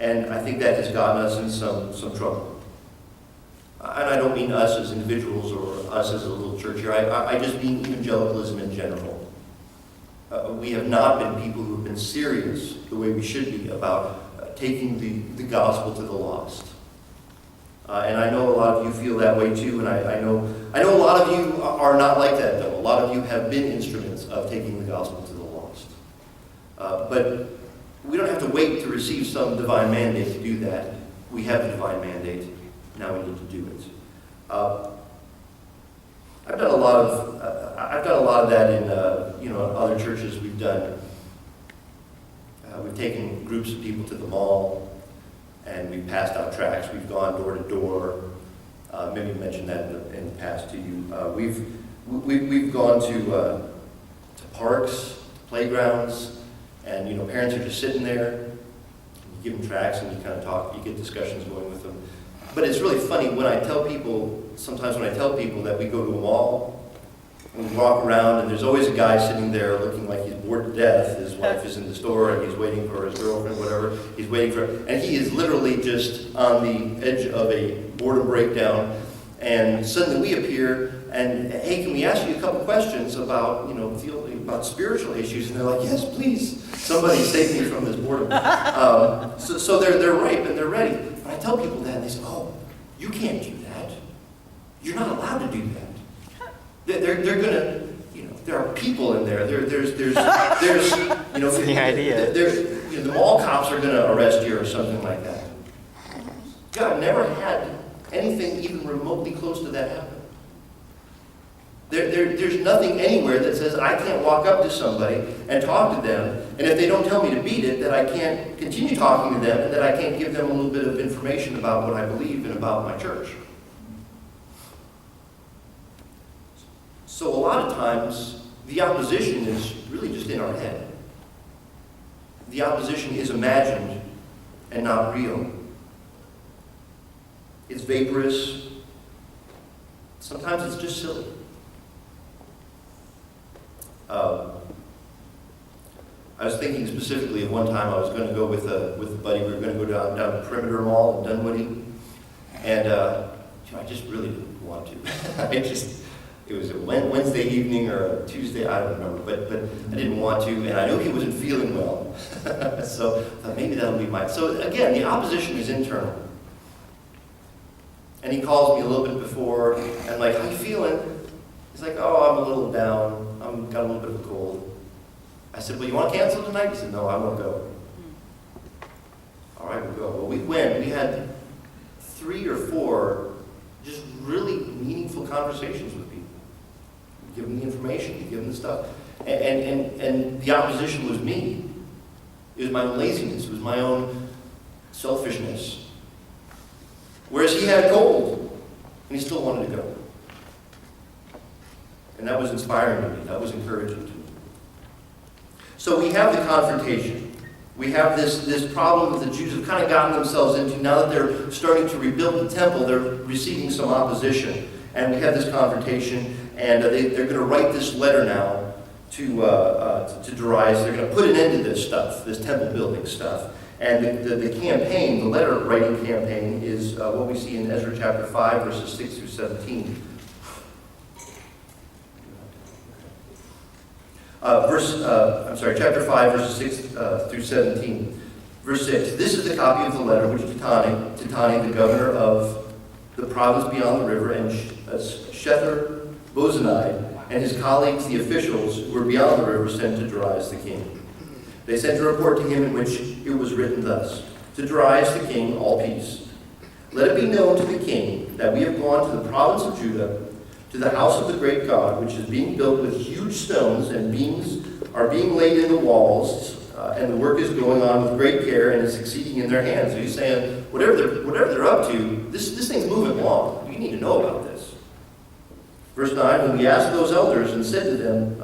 And I think that has gotten us in some trouble. And I don't mean us as individuals or us as a little church here. I just mean evangelicalism in general. We have not been people who have been serious the way we should be about taking the gospel to the lost. And I know a lot of you feel that way too, and I know a lot of you are not like that though. A lot of you have been instruments of taking the gospel to the lost. But we don't have to wait to receive some divine mandate to do that. We have the divine mandate. Now we need to do it. I've done a lot of that in other churches we've done. We've taken groups of people to the mall, and we've passed out tracts. We've gone door to door. Maybe I mentioned that in the past to you. We've gone to parks, playgrounds, and parents are just sitting there. You give them tracts and you kind of talk. You get discussions going with them. But it's really funny when I tell people. Sometimes when I tell people that we go to a mall and we walk around, and there's always a guy sitting there looking like he's bored to death. His wife is in the store and he's waiting for his girlfriend, whatever. He's waiting for, and he is literally just on the edge of a boredom breakdown. And suddenly we appear and, hey, can we ask you a couple questions about, about spiritual issues? And they're like, yes, please. Somebody save me from this boredom. So they're ripe and they're ready. But I tell people that and they say, oh, you can't do that. You're not allowed to do that. They're gonna, there are people in there. There's the idea. The mall cops are gonna arrest you or something like that. God, I've never had anything even remotely close to that happen. There's nothing anywhere that says I can't walk up to somebody and talk to them, and if they don't tell me to beat it, that I can't continue talking to them, and that I can't give them a little bit of information about what I believe and about my church. So a lot of times, the opposition is really just in our head. The opposition is imagined and not real. It's vaporous. Sometimes it's just silly. I was thinking specifically of one time I was going to go with a buddy. We were going to go down to Perimeter Mall in Dunwoody, and I just really didn't want to. It was a Wednesday evening or a Tuesday, I don't remember, but I didn't want to, and I knew he wasn't feeling well. So I thought maybe that'll be mine. So again, the opposition is internal. And he calls me a little bit before, and like, how you feeling? He's like, oh, I'm a little down. I've got a little bit of a cold. I said, well, you want to cancel tonight? He said, no, I won't go. All right, we'll go. Well, we went. We had 3 or 4 just really meaningful conversations with people. You give them the information, you give them the stuff. And the opposition was me. It was my own laziness. It was my own selfishness. Whereas he had a cold, and he still wanted to go. And that was inspiring to me. That was encouraging to me. So we have the confrontation. We have this problem that the Jews have kind of gotten themselves into. Now that they're starting to rebuild the temple, they're receiving some opposition. And we have this confrontation, and they're going to write this letter now to Darius. They're going to put an end to this stuff, this temple building stuff. And the campaign, the letter writing campaign, is what we see in Ezra chapter 5, verses 6 through 17. Chapter 5, verses 6 through 17. Verse 6, this is the copy of the letter which Tatani, the governor of the province beyond the river, and Shether-Bozenai, and his colleagues, the officials who were beyond the river, sent to Darius the king. They sent a report to him in which it was written thus, to Darius the king, all peace. Let it be known to the king that we have gone to the province of Judah, to the house of the great God, which is being built with huge stones, and beams are being laid in the walls, and the work is going on with great care and is succeeding in their hands. So he's saying, whatever they're up to, this thing's moving along. You need to know about this. Verse 9, when we asked those elders and said to them,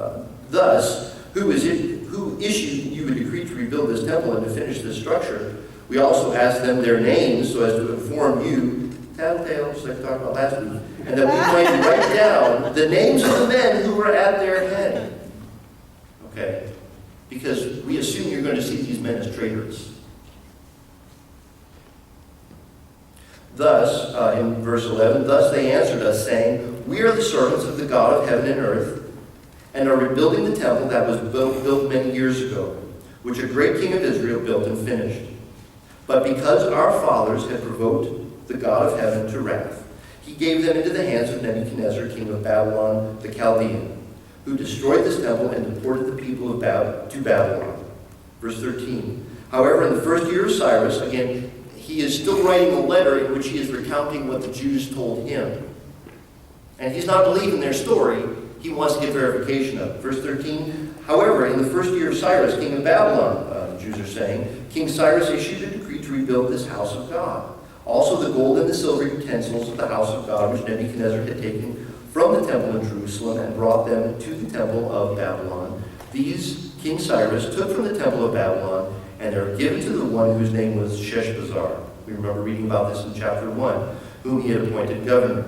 thus, who issued you a decree to rebuild this temple and to finish this structure? We also asked them their names so as to inform you, tattletale, just like we talked about last week, and that we might write down the names of the men who were at their head. Okay? Because we assume you're going to see these men as traitors. Thus, in verse 11, thus they answered us, saying, we are the servants of the God of heaven and earth, and are rebuilding the temple that was built many years ago, which a great king of Israel built and finished. But because our fathers had provoked the God of heaven to wrath, he gave them into the hands of Nebuchadnezzar, king of Babylon the Chaldean, who destroyed this temple and deported the people to Babylon. Verse 13. However, in the first year of Cyrus, again, he is still writing a letter in which he is recounting what the Jews told him. And he's not believing their story. He wants to get verification of it. Verse 13. However, in the first year of Cyrus, king of Babylon, the Jews are saying, King Cyrus issued a decree to rebuild this house of God. Also the gold and the silver utensils of the house of God, which Nebuchadnezzar had taken from the temple in Jerusalem and brought them to the temple of Babylon. These King Cyrus took from the temple of Babylon, and they were given to the one whose name was Sheshbazzar. We remember reading about this in chapter 1, whom he had appointed governor.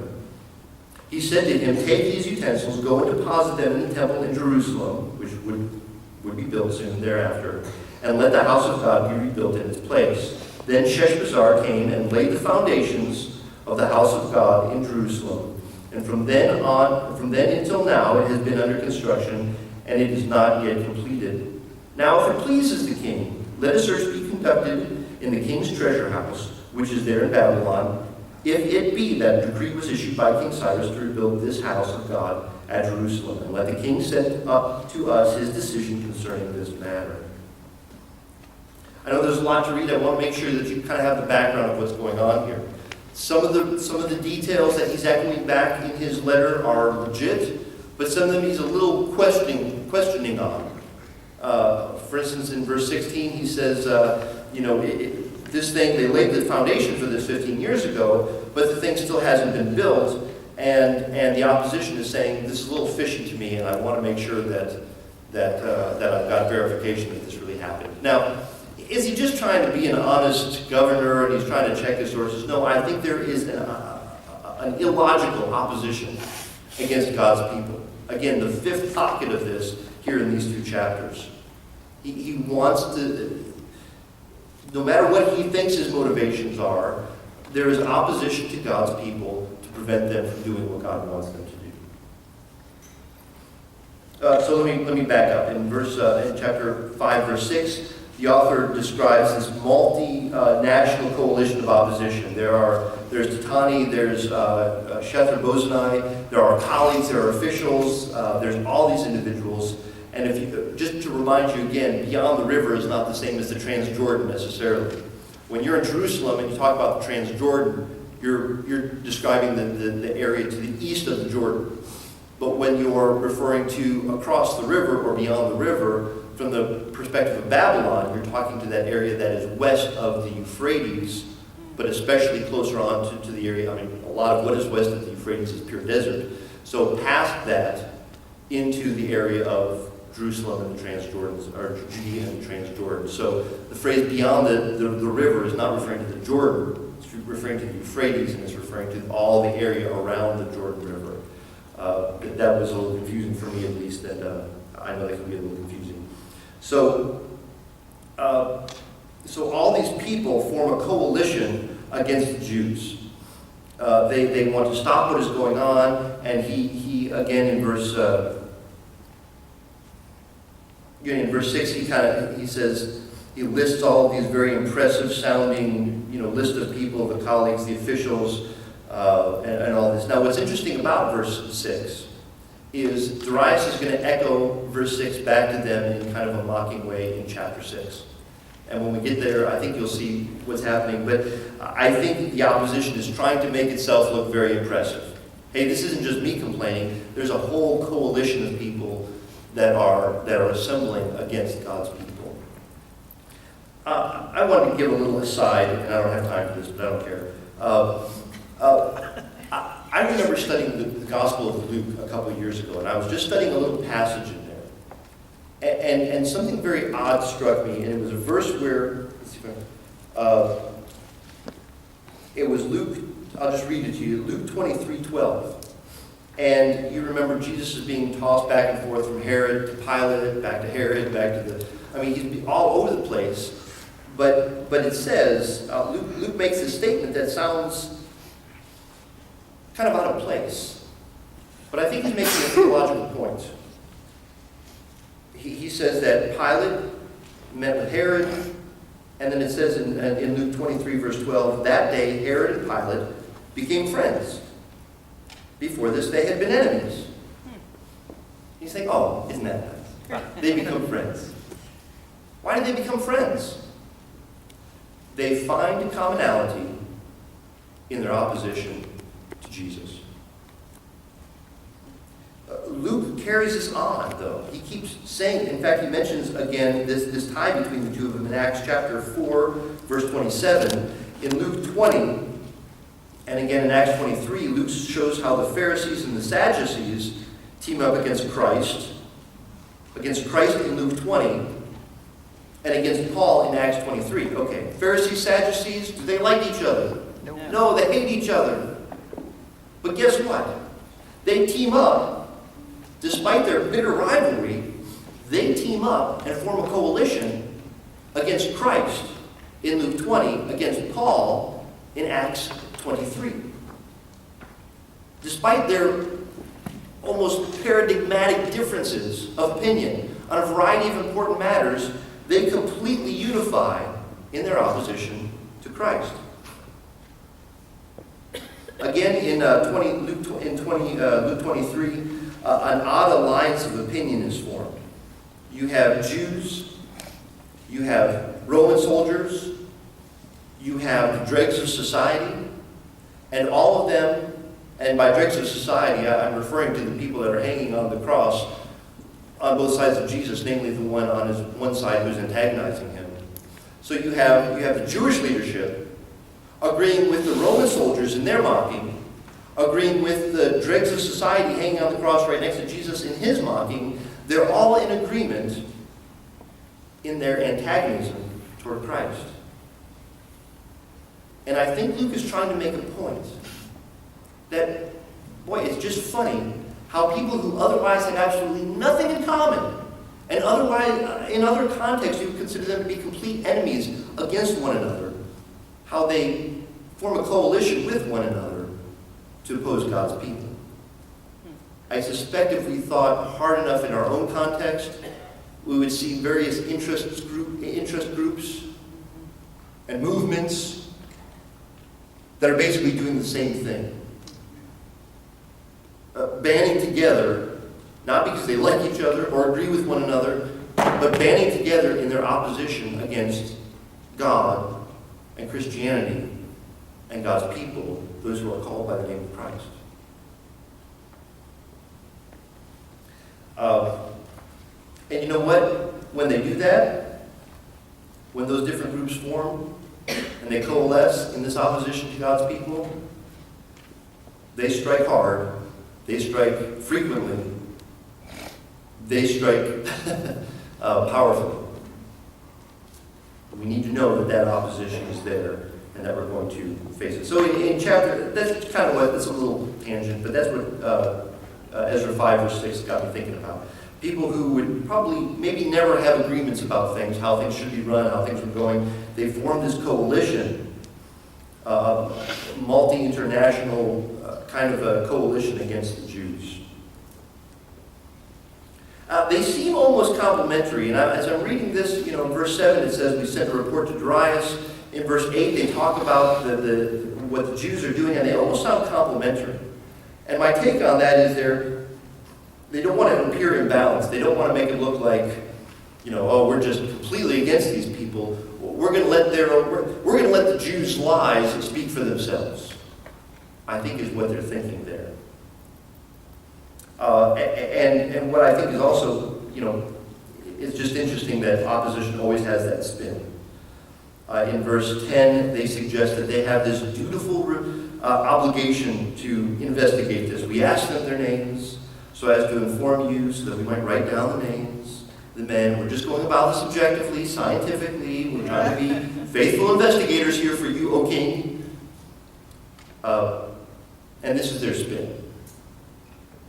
He said to him, take these utensils, go and deposit them in the temple in Jerusalem, which would be built soon thereafter, and let the house of God be rebuilt in its place. Then Sheshbazzar came and laid the foundations of the house of God in Jerusalem. And from then until now, it has been under construction, and it is not yet completed. Now, if it pleases the king, let a search be conducted in the king's treasure house, which is there in Babylon, if it be that a decree was issued by King Cyrus to rebuild this house of God at Jerusalem. And let the king send up to us his decision concerning this matter. I know there's a lot to read. I want to make sure that you kind of have the background of what's going on here. Some of the details that he's echoing back in his letter are legit, but some of them he's a little questioning on. For instance, in verse 16, he says, this thing, they laid the foundation for this 15 years ago, but the thing still hasn't been built, and the opposition is saying, this is a little fishy to me, and I want to make sure that I've got verification that this really happened. Now, is he just trying to be an honest governor and he's trying to check his sources? No, I think there is an illogical opposition against God's people. Again, the fifth pocket of this here in these two chapters. He wants to, no matter what he thinks his motivations are, there is opposition to God's people to prevent them from doing what God wants them to do. So let me back up. In chapter 5, verse 6, the author describes this multinational coalition of opposition. There's Tatani, there's Shethar-Bozenai, there are colleagues, there are officials, there's all these individuals. And just to remind you again, beyond the river is not the same as the Transjordan necessarily. When you're in Jerusalem and you talk about the Transjordan, you're describing the area to the east of the Jordan. But when you're referring to across the river or beyond the river, from the perspective of Babylon, you're talking to that area that is west of the Euphrates, but especially closer on to the area. I mean, a lot of what is west of the Euphrates is pure desert. So past that, into the area of Jerusalem and the Transjordan, or Judea and the Transjordan. So the phrase beyond the river is not referring to the Jordan, it's referring to the Euphrates, and it's referring to all the area around the Jordan River. That was a little confusing for me, at least, and I know that can be a little confusing. So all these people form a coalition against the Jews. They want to stop what is going on, and he again in verse 6, he says, he lists all of these very impressive sounding, list of people, the colleagues, the officials, and all this. Now, what's interesting about verse 6 is Darius is going to echo verse 6 back to them in kind of a mocking way in chapter 6. And when we get there, I think you'll see what's happening. But I think the opposition is trying to make itself look very impressive. Hey, this isn't just me complaining. There's a whole coalition of people that are assembling against God's people. I wanted to give a little aside, and I don't have time for this, but I don't care. I remember studying the Gospel of Luke a couple of years ago, and I was just studying a little passage in there. And something very odd struck me, and it was a verse where, it was Luke, I'll just read it to you, Luke 23:12. And you remember Jesus is being tossed back and forth from Herod to Pilate, back to Herod, back to he's all over the place. But it says, Luke makes a statement that sounds kind of out of place. But I think he's making a theological point. He says that Pilate met with Herod, and then it says in Luke 23, verse 12, that day Herod and Pilate became friends. Before this, they had been enemies. You think, oh, isn't that nice? They become friends. Why did they become friends? They find a commonality in their opposition to Jesus. Luke carries this on, though. He keeps saying, in fact, he mentions again this tie between the two of them in Acts chapter 4, verse 27. In Luke 20, and again in Acts 23, Luke shows how the Pharisees and the Sadducees team up against Christ in Luke 20, and against Paul in Acts 23. Okay, Pharisees, Sadducees, do they like each other? No, they hate each other. But guess what? They team up. Despite their bitter rivalry, they team up and form a coalition against Christ in Luke 20, against Paul in Acts 23. Despite their almost paradigmatic differences of opinion on a variety of important matters, they completely unify in their opposition to Christ. Again, in Luke 23, an odd alliance of opinion is formed. You have Jews, you have Roman soldiers, you have the dregs of society, and all of them, and by dregs of society, I'm referring to the people that are hanging on the cross on both sides of Jesus, namely the one on his one side who's antagonizing him. So you have the Jewish leadership agreeing with the Roman soldiers in their mocking, agreeing with the dregs of society hanging on the cross right next to Jesus in his mocking. They're all in agreement in their antagonism toward Christ. And I think Luke is trying to make a point that, boy, it's just funny how people who otherwise have absolutely nothing in common, and otherwise, in other contexts, you would consider them to be complete enemies against one another, how they form a coalition with one another to oppose God's people. I suspect if we thought hard enough in our own context, we would see various interest groups and movements that are basically doing the same thing. Banding together, not because they like each other or agree with one another, but banding together in their opposition against God and Christianity and God's people, those who are called by the name of Christ. And you know what? When they do that, when those different groups form and they coalesce in this opposition to God's people, they strike hard, they strike frequently, they strike powerfully. We need to know that that opposition is there and that we're going to face it. So in chapter, that's kind of what, that's a little tangent, but that's what Ezra 5 verse 6 got me thinking about. People who would probably maybe never have agreements about things, how things should be run, how things were going. They formed this coalition, multi-international kind of a coalition against the Jews. They seem almost complementary, and as I'm reading this, in verse 7 it says, we sent a report to Darius. In verse 8 they talk about what the Jews are doing, and they almost sound complementary. And my take on that is they don't want to appear imbalanced. They don't want to make it look like, we're just completely against these people. We're going to let the Jews' lies speak for themselves, I think is what they're thinking there. And what I think is also, it's just interesting that opposition always has that spin. In verse 10, they suggest that they have this dutiful obligation to investigate this. We asked them their names so as to inform you, so that we might write down the names, the men. We're just going about this objectively, scientifically. We're trying to be faithful investigators here for you, O king. And this is their spin.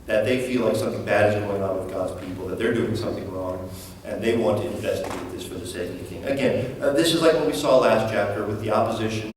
That they feel like something bad is going on with God's people, that they're doing something wrong, and they want to investigate this for the sake of the king. Again, this is like what we saw last chapter with the opposition